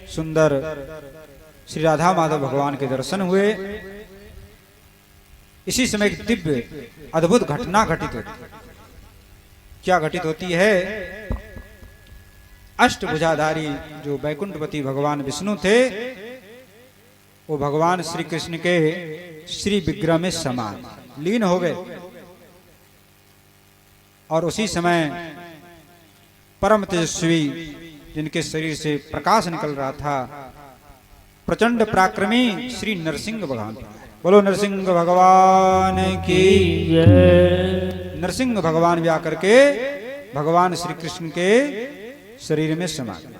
सुंदर श्री राधा माधव भगवान के दर्शन हुए। इसी समय एक दिव्य अद्भुत घटना घटित होती है। क्या घटित होती है? अष्टभुजाधारी जो वैकुंठपति भगवान विष्णु थे, वो भगवान श्री कृष्ण के श्री विग्रह में समा लीन हो गए। और उसी समय परम तेजस्वी जिनके शरीर से प्रकाश निकल रहा था, प्रचंड पराक्रमी श्री नरसिंह भगवान, बोलो नरसिंह भगवान की जय। नरसिंह भगवान भी आकर के भगवान श्री कृष्ण के शरीर में समा गए।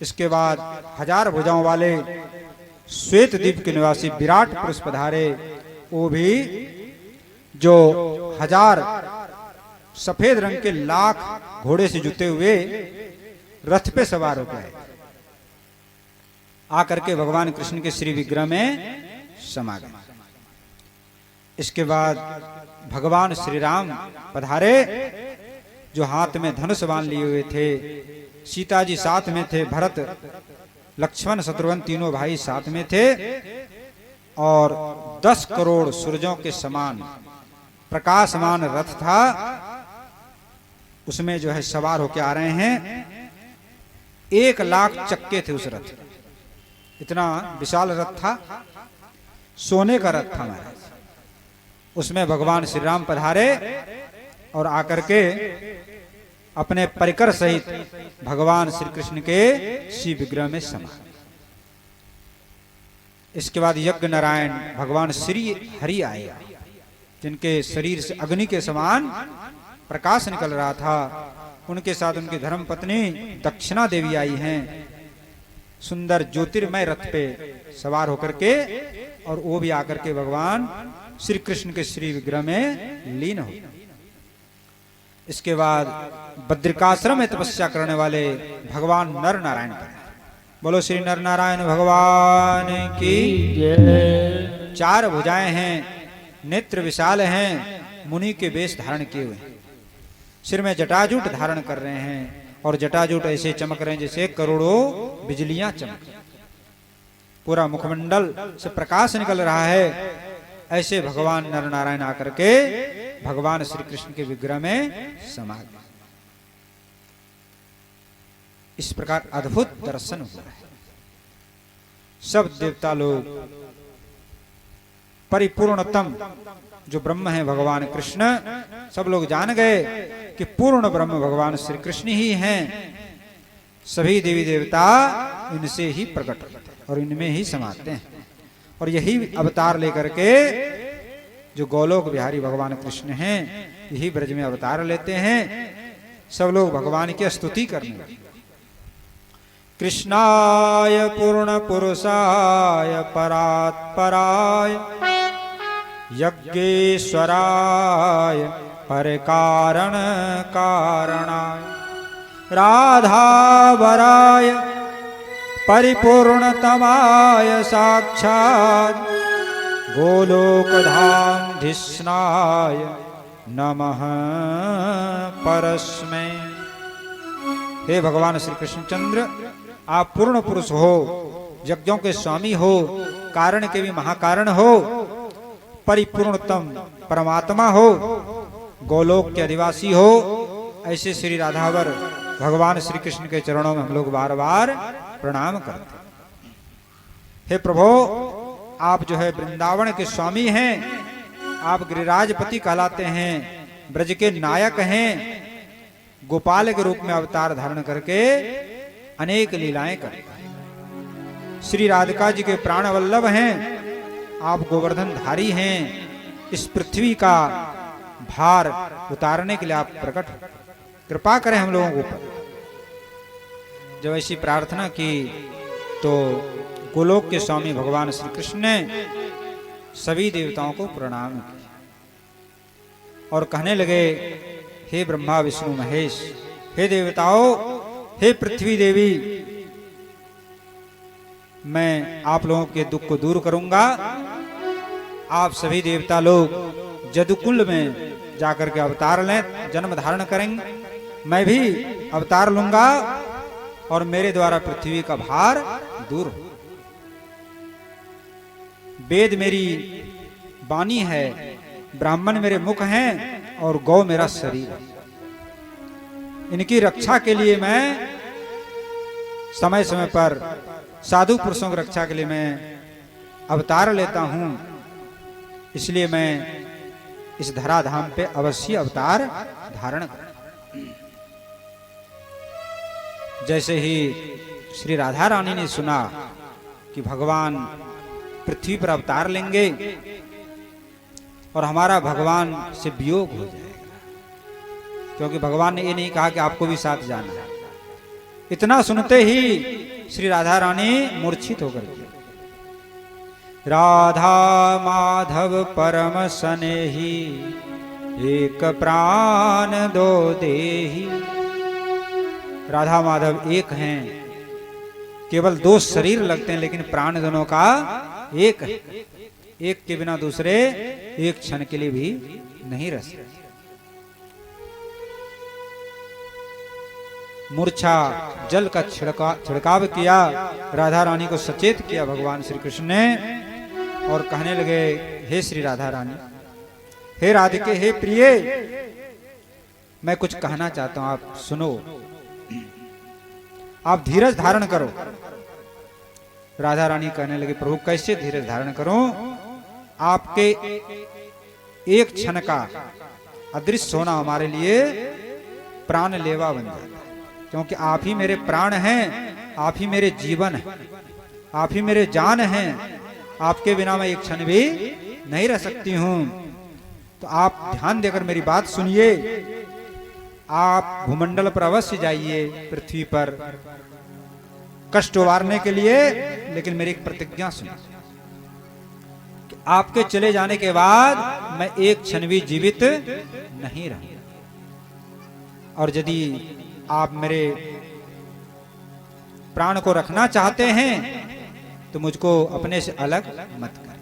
इसके बाद 1000 भुजाओं वाले श्वेत द्वीप के निवासी विराट पुरुष पधारे। वो भी जो 1000 सफेद रंग के लाख घोड़े से जुते हुए रथ पे सवार हो गए, आकर के भगवान कृष्ण के श्री विग्रह में समा गए। इसके बाद भगवान श्री राम पधारे, जो हाथ में धनुष बाण लिए हुए थे। सीता जी साथ में थे, भरत लक्ष्मण शत्रुघ्न तीनों भाई साथ में थे। और 10 करोड़ सूरजों के समान प्रकाशमान रथ था, उसमें जो है सवार होके आ रहे हैं। 1 लाख चक्के थे उस रथ, इतना विशाल रथ था, सोने का रथ था महाराज। उसमें भगवान श्री राम पधारे और आकर के अपने परिकर सहित भगवान श्री कृष्ण के श्री विग्रह में समा। इसके बाद यज्ञ नारायण भगवान श्री हरि आए, जिनके शरीर से अग्नि के समान प्रकाश निकल रहा था। उनके साथ उनकी धर्म पत्नी दक्षिणा देवी आई हैं, सुंदर ज्योतिर्मय रथ पे सवार होकर के, और वो भी आकर के भगवान श्री कृष्ण के श्री विग्रह में लीन हो। इसके बाद बद्रिकाश्रम में तपस्या करने वाले भगवान नर नारायण पर, बोलो श्री नर नारायण भगवान की जय। 4 भुजाएं हैं, नेत्र विशाल हैं, मुनि के वेश धारण किए हुए, सिर में जटाजूट धारण कर रहे हैं, और जटाजूट ऐसे चमक रहे हैं जैसे करोड़ों बिजलियां चमक, पूरा मुखमंडल से प्रकाश निकल रहा है। ऐसे भगवान नर नारायण आकर के भगवान श्री कृष्ण के विग्रह में समा गए। इस प्रकार अद्भुत दर्शन हुआ है। सब देवता लोग, परिपूर्णतम जो ब्रह्म है भगवान कृष्ण, सब लोग जान गए कि पूर्ण ब्रह्म भगवान श्री कृष्ण ही हैं। सभी देवी देवता इनसे ही प्रकट होते हैं और इनमें ही समाते हैं। और यही अवतार लेकर के जो गोलोक बिहारी भगवान कृष्ण हैं, यही ब्रज में अवतार लेते हैं। सब लोग भगवान की स्तुति करने लगे। कृष्णाय पूर्ण पुरुषाय परात्पराय यज्ञेश्वराय पर कारण कारणाय राधावराय परिपूर्णतमाय साक्षात् गोलोकधामधिष्णाय नमः परस्मै। हे भगवान श्री कृष्णचंद्र, आप पूर्ण पुरुष हो, यज्ञों के स्वामी हो, कारण के भी महाकारण हो, परिपूर्णतम परमात्मा हो, गोलोक के अधिवासी हो। ऐसे श्री राधावर भगवान श्री कृष्ण के चरणों में हम लोग बार बार प्रणाम करते हैं। हे प्रभु, आप जो है वृंदावन के स्वामी हैं, आप गिरिराजपति कहलाते हैं, ब्रज के नायक हैं, गोपाल के रूप में अवतार धारण करके अनेक लीलाएं करते हैं। श्री राधिका जी के प्राण वल्लभ हैं, आप गोवर्धन धारी हैं। इस पृथ्वी का भार उतारने के लिए आप प्रकट हो, कृपा करें हम लोगों के ऊपर। जब ऐसी प्रार्थना की तो गोलोक के स्वामी भगवान श्री कृष्ण ने सभी देवताओं को प्रणाम किया और कहने लगे, हे ब्रह्मा विष्णु महेश, हे देवताओं, हे पृथ्वी देवी, मैं आप लोगों के दुख को दूर करूंगा। आप सभी देवता लोग जदुकुल में जाकर के अवतार लें, जन्म धारण करेंगे। मैं भी अवतार लूंगा और मेरे द्वारा पृथ्वी का भार दूर हो। वेद मेरी वाणी है, ब्राह्मण मेरे मुख हैं और गौ मेरा शरीर है। इनकी रक्षा के लिए मैं समय समय पर साधु पुरुषों की रक्षा के लिए मैं अवतार लेता हूं। इसलिए मैं इस धराधाम पे अवश्य अवतार धारण करूं। जैसे ही श्री राधा रानी ने सुना कि भगवान पृथ्वी पर अवतार लेंगे और हमारा भगवान से वियोग हो जाएगा, क्योंकि भगवान ने ये नहीं कहा कि आपको भी साथ जाना है। इतना सुनते ही श्री राधा रानी मूर्छित होकर गिरी। राधा माधव परम सनेही, एक प्राण दो देही। राधा माधव एक हैं, केवल दो शरीर लगते हैं लेकिन प्राण दोनों का एक है। एक के बिना दूसरे एक क्षण के लिए भी नहीं रह सकते। मूर्छा जल का छिड़काव किया, राधा रानी को सचेत किया भगवान श्री कृष्ण ने और कहने लगे, हे श्री राधा रानी, हे राधिके, हे प्रिय, मैं कुछ कहना चाहता हूं, आप सुनो। आप धीरज धारण करो। राधा रानी कहने लगी, प्रभु कैसे धीरज धारण करूं? आपके एक क्षण का अदृश्य होना हमारे लिए प्राण लेवा बन जाता है, क्योंकि आप ही मेरे प्राण हैं, आप ही मेरे जीवन हैं, आप ही मेरे जान हैं। आपके बिना मैं एक क्षण भी नहीं रह सकती हूं। तो आप ध्यान देकर मेरी बात सुनिए। आप भूमंडल पर अवश्य जाइए, पृथ्वी पर कष्ट उबारने के लिए, लेकिन मेरी एक प्रतिज्ञा सुनिए कि आपके चले जाने के बाद मैं एक क्षण भी जीवित नहीं रहूंगा। और यदि आप मेरे प्राण को रखना चाहते हैं तो मुझको अपने से अलग मत करें।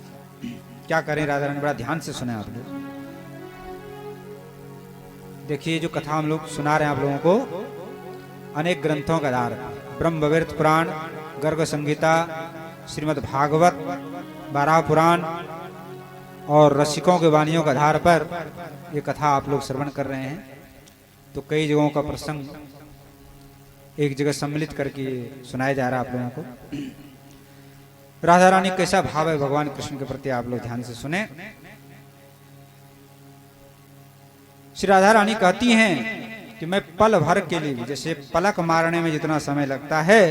क्या करें राधा रानी? बड़ा ध्यान से सुने आप लोग। देखिए, जो कथा हम लोग सुना रहे हैं आप लोगों को, अनेक ग्रंथों का आधार, ब्रह्मवैवर्त पुराण, गर्ग संहिता, श्रीमद् भागवत, बारह पुराण और रसिकों के वाणियों के आधार पर ये कथा आप लोग श्रवण कर रहे हैं। तो कई जगहों का प्रसंग एक जगह सम्मिलित करके सुनाया जा रहा है आप लोगों को। राधा रानी कैसा भाव है भगवान कृष्ण के प्रति, आप लोग ध्यान से सुने। श्री राधा रानी कहती हैं कि मैं पल भर के लिए भी, जैसे पलक मारने में जितना समय लगता है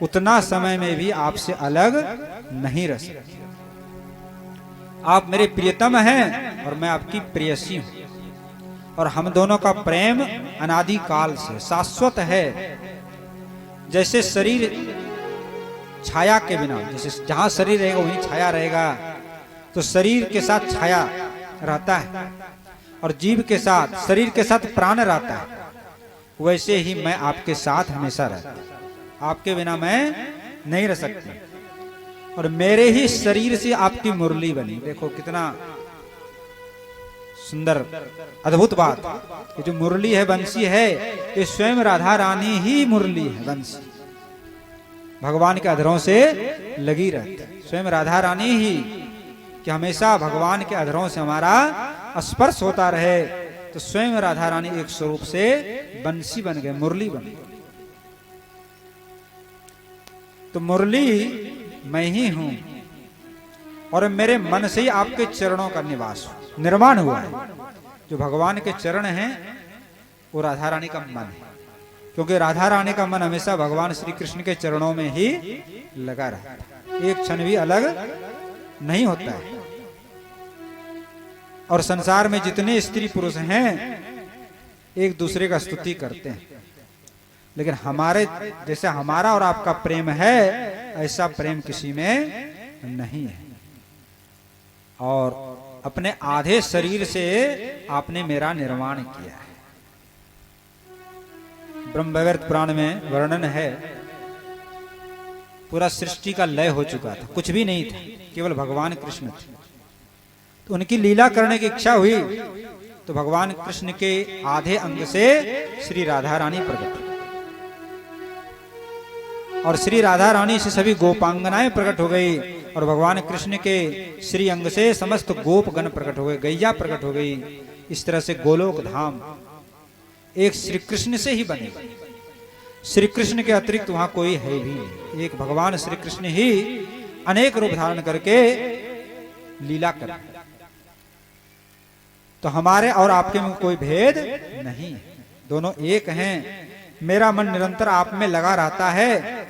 उतना समय में भी आपसे अलग नहीं रह सकती। आप मेरे प्रियतम हैं और मैं आपकी प्रेयसी हूं, और हम दोनों का प्रेम अनादि काल से शाश्वत है। जैसे शरीर छाया के बिना, जैसे जहां शरीर रहेगा वहीं छाया रहेगा, तो शरीर के साथ छाया रहता है और जीव के साथ, शरीर के साथ प्राण रहता है, वैसे ही मैं आपके साथ हमेशा रहता हूं। आपके बिना मैं नहीं रह सकती। और मेरे ही शरीर से आपकी मुरली बनी। देखो कितना सुंदर अद्भुत बात। ये जो मुरली है, बंसी है, ये स्वयं राधा रानी ही मुरली है, बंसी भगवान के अधरों से लगी रहती है। स्वयं राधा रानी ही, कि हमेशा भगवान के अधरों से हमारा स्पर्श होता रहे। तो स्वयं राधा रानी एक स्वरूप से बंसी बन गए, मुरली बन गई। तो मुरली मैं ही हूं और मेरे मन से ही आपके चरणों का निवास निर्माण हुआ है। जो भगवान के चरण हैं वो राधा रानी का मन है, क्योंकि राधा रानी का मन हमेशा भगवान श्री कृष्ण के चरणों में ही लगा रहता है, एक क्षण भी अलग नहीं होता है। और संसार में जितने स्त्री पुरुष हैं एक दूसरे का स्तुति करते हैं, लेकिन हमारे जैसे हमारा और आपका प्रेम है ऐसा प्रेम किसी में नहीं है। और अपने आधे शरीर से आपने मेरा निर्माण किया है। ब्रह्मवैवर्त पुराण में वर्णन है, पूरा सृष्टि का लय हो चुका था, कुछ भी नहीं था, केवल भगवान कृष्ण थे। तो उनकी लीला करने की इच्छा हुई तो भगवान कृष्ण के आधे अंग से श्री राधा रानी प्रकट हुई। और श्री राधा रानी से सभी गोपांगनाएं प्रकट हो गई और भगवान कृष्ण के श्री अंग से समस्त गोपगण प्रकट हो गए, गैया प्रकट हो गई। इस तरह से गोलोक धाम एक श्री कृष्ण से ही बने। श्री कृष्ण के अतिरिक्त वहां कोई है भी नहीं। एक भगवान श्री कृष्ण ही अनेक रूप धारण करके लीला कर। तो हमारे और आपके में कोई भेद नहीं, दोनों एक हैं। मेरा मन निरंतर आप में लगा रहता है,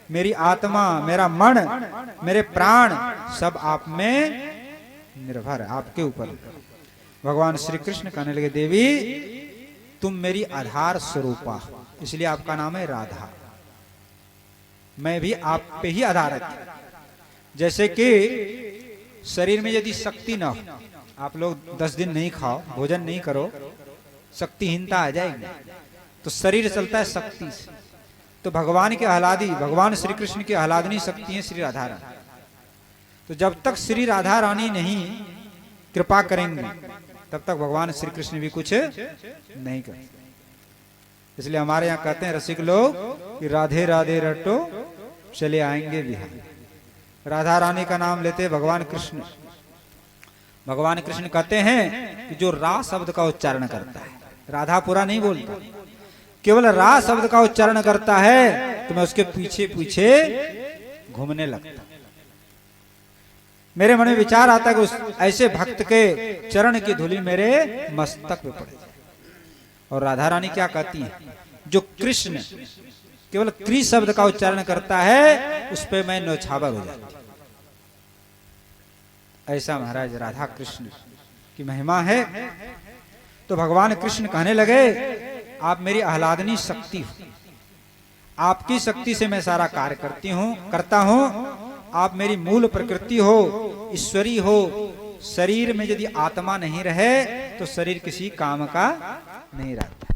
मेरी आत्मा, मेरा मन, मेरे प्राण सब आप में निर्भर है, आपके ऊपर। भगवान श्री कृष्ण कहने लगे, देवी तुम मेरी आधार स्वरूपा, इसलिए आपका नाम है राधा। मैं भी आप पे ही आधारित। जैसे कि शरीर में यदि शक्ति ना हो, आप लोग 10 दिन नहीं खाओ, भोजन नहीं करो, शक्तिहीनता आ जाएगी। तो शरीर चलता है शक्ति से। तो भगवान के आह्लादी, भगवान श्री कृष्ण की आह्लादनी शक्ति है श्री राधा रानी। तो जब तक श्री राधा रानी नहीं कृपा करेंगे तब तक भगवान श्री कृष्ण भी कुछ नहीं करेंगे। इसलिए हमारे यहाँ कहते हैं रसिक लोग कि राधे राधे रटो चले आएंगे बिहार। राधा रानी का नाम लेते भगवान कृष्ण। भगवान कृष्ण कहते हैं कि जो रा शब्द का उच्चारण करता है, राधा पूरा नहीं बोलता, केवल रा शब्द का उच्चारण करता है तो मैं उसके पीछे पीछे घूमने लगता। मेरे मन में विचार आता है कि उस ऐसे भक्त के चरण की धूलि मेरे मस्तक पे पड़े। और राधा रानी क्या कहती है, जो कृष्ण केवल क्री शब्द का उच्चारण करता है उस पे मैं नौछावर हो जाती। ऐसा महाराज राधा कृष्ण की महिमा है। तो भगवान कृष्ण कहने लगे, आप मेरी आह्लादनी शक्ति हो, आपकी शक्ति से मैं सारा कार्य करता हूं। आप मेरी मूल प्रकृति हो, ईश्वरी हो। शरीर में यदि आत्मा नहीं रहे तो शरीर किसी काम का नहीं रहता।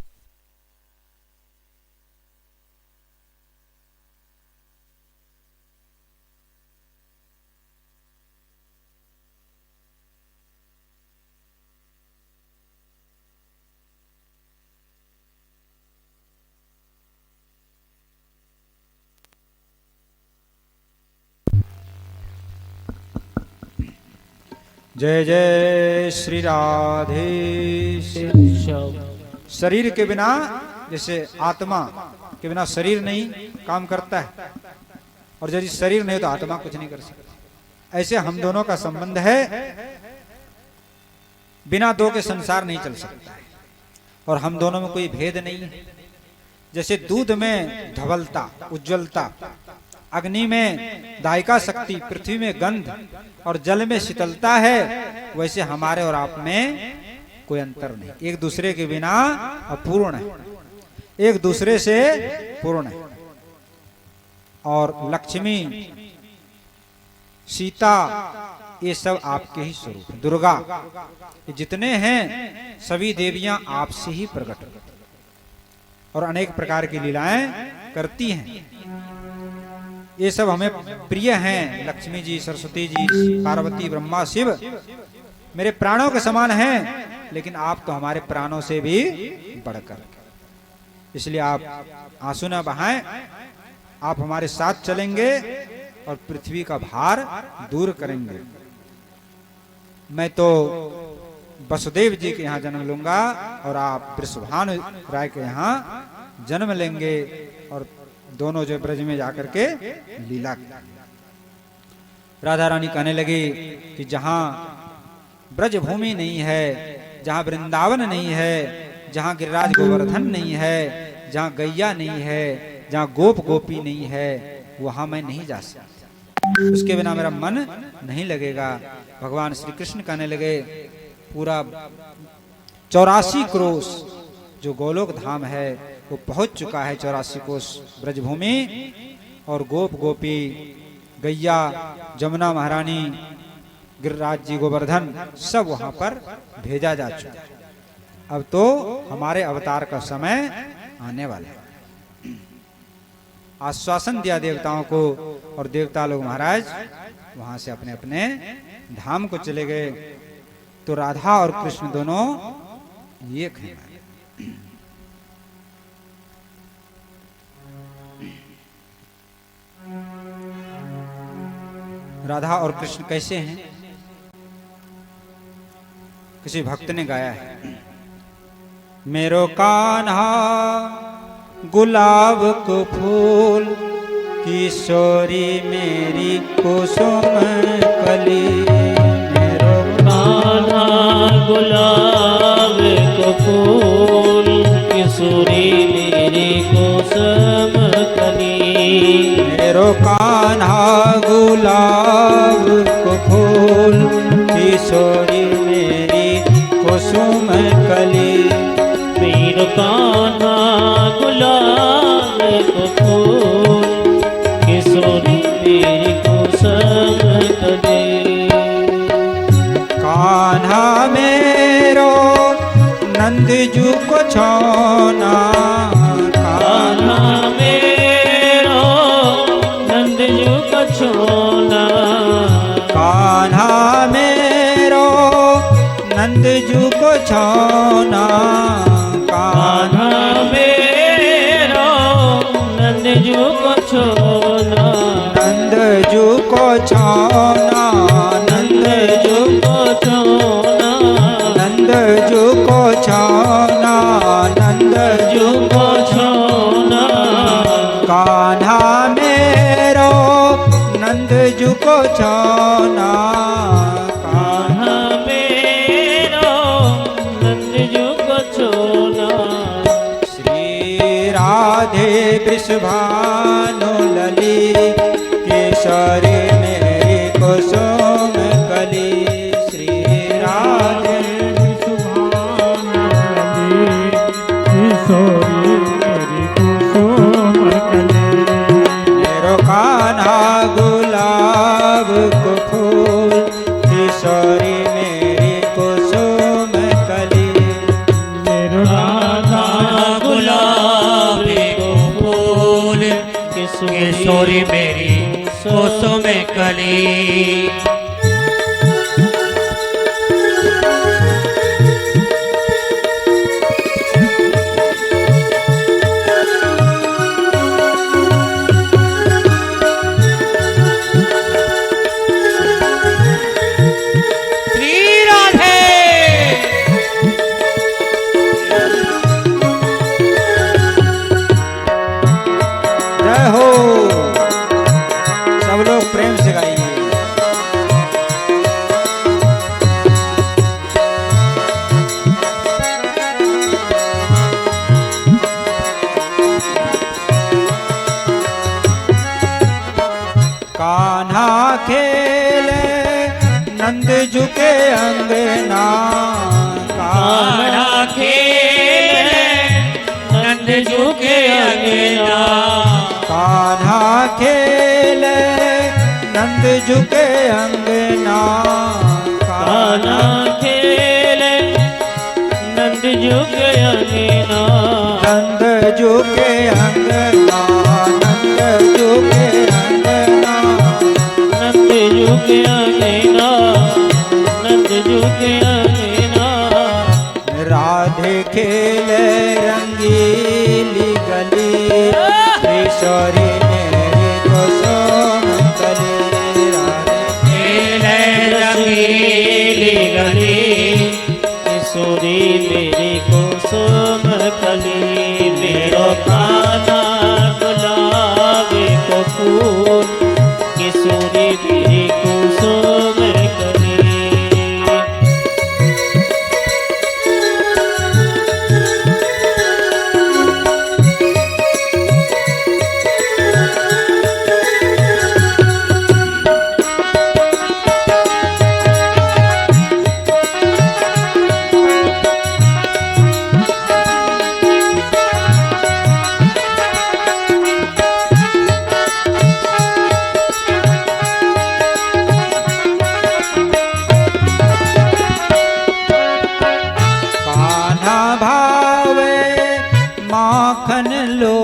जय जय श्री राधे। शरीर के बिना, जैसे आत्मा के बिना शरीर नहीं काम करता है, और यदि शरीर नहीं तो आत्मा कुछ नहीं कर सकती। ऐसे हम दोनों का संबंध है। बिना दो के संसार नहीं चल सकता है, और हम दोनों में कोई भेद नहीं है। जैसे दूध में धवलता, उज्ज्वलता, अग्नि में दायिका शक्ति, पृथ्वी में गंध और जल में शीतलता है, वैसे हमारे और आप में कोई अंतर नहीं। एक दूसरे के बिना अपूर्ण है, एक दूसरे से पूर्ण है। और लक्ष्मी, सीता, ये सब आपके ही स्वरूप है। दुर्गा, ये जितने हैं सभी देवियां आपसे ही प्रकट होती और अनेक प्रकार की लीलाएं करती हैं। ये सब हमें प्रिय हैं। लक्ष्मी जी, सरस्वती जी, पार्वती, ब्रह्मा, शिव मेरे प्राणों के समान हैं, लेकिन आप तो हमारे प्राणों से भी बढ़कर। इसलिए आप आंसू न बहाएं, आप हमारे साथ चलेंगे और पृथ्वी का भार दूर करेंगे। मैं तो वसुदेव जी के यहाँ जन्म लूंगा और आप वृषभानु राय के यहाँ जन्म लेंगे, और दोनों जो ब्रज में जाकर के लीला। राधा रानी कहने लगी कि जहां ब्रज भूमि नहीं है, जहां वृंदावन नहीं है, जहां गिरिराज गोवर्धन नहीं है, जहां गैया नहीं है, जहां गोप गोपी नहीं है, वहां मैं नहीं जा सकता। उसके बिना मेरा मन नहीं लगेगा। भगवान श्री कृष्ण कहने लगे, पूरा 84 क्रोश जो गोलोक धाम है वो पहुंच चुका है। 84 कोस ब्रजभूमि, और गोप गोपी, गैया, जमुना महारानी, गिरिराज जी, गोवर्धन सब वहां पर भेजा जा चुका है। अब तो हमारे अवतार का समय आने वाला है। आश्वासन दिया देवताओं को, और देवता लोग महाराज वहां से अपने अपने धाम को चले गए। तो राधा और कृष्ण दोनों एक हैं। राधा और कृष्ण कैसे हैं? किसी भक्त ने गाया है, मेरो कान्हा गुलाब को फूल, किशोरी मेरी कुसुम कली। मेरो कान्हा गुलाब को फूल, किशोरी मेरी कुसुम कली। मेरो कान्हा गुलाब को फूल, किशोरी मेरी कुसुम कली। मेरो कान्हा गुलाब को फूल, किशोरी मेरी कुसुम कली। कान्हा मेरो नंद जू को छोना, कान्हा मेरो नंद जू को छोना। कान्हा मेरो नंद जू को छोना। कान्हा मेरो नंद जू को छोना। नंद जू को छोना, नंद जू को छोना। नंद जू को छोना, नंद जू को छोना। कान्हा मेरो नंद जू को छोना। कान्हा मेरो नंद जू को छोना। श्री राधे वृषभानु लली, केशरी मेरी कुसुम कली। श्री राधे मेरो कान्हा गुलाब को फूल, किशोरी मेरी कुसुम कली। राधा गुलाब को फूल, किशोरी मेरी कुसुम कली। जय हो, सब लोग प्रेम से गाइए। कान्हा खेले नंद झुके अंगना। कान्हा खेले नंद जू के अंगना। कान्हा खेले नंद झुके अंगना। कान्हा खेले नंद जू के अंगना। नंद झुके अंगना, नंद झुके अंगना। नंद जू के अंगना। नंद जू के अंगना। राधे खेले रंगीली गली, किशोरी मेरी कुसुम कली। राधे खेले रंगीली गली, किशोरी मेरी कुसुम कली। मेरो कान्हा गुलाब को फूल, किशोरी मेरी कुसुम कली। माखन लो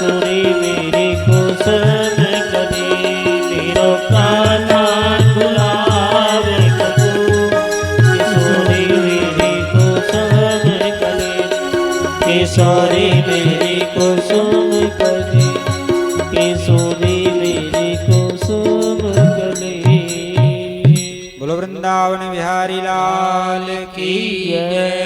किशोरी मेरी कुसुम कली मेरो कान्हा गुलाब का फूल किशोरी मेरी कुसुम कली किशोरी मेरी कुसुम कली किशोरी मेरी कुसुम कली। बोलो वृंदावन बिहारी लाल की जय।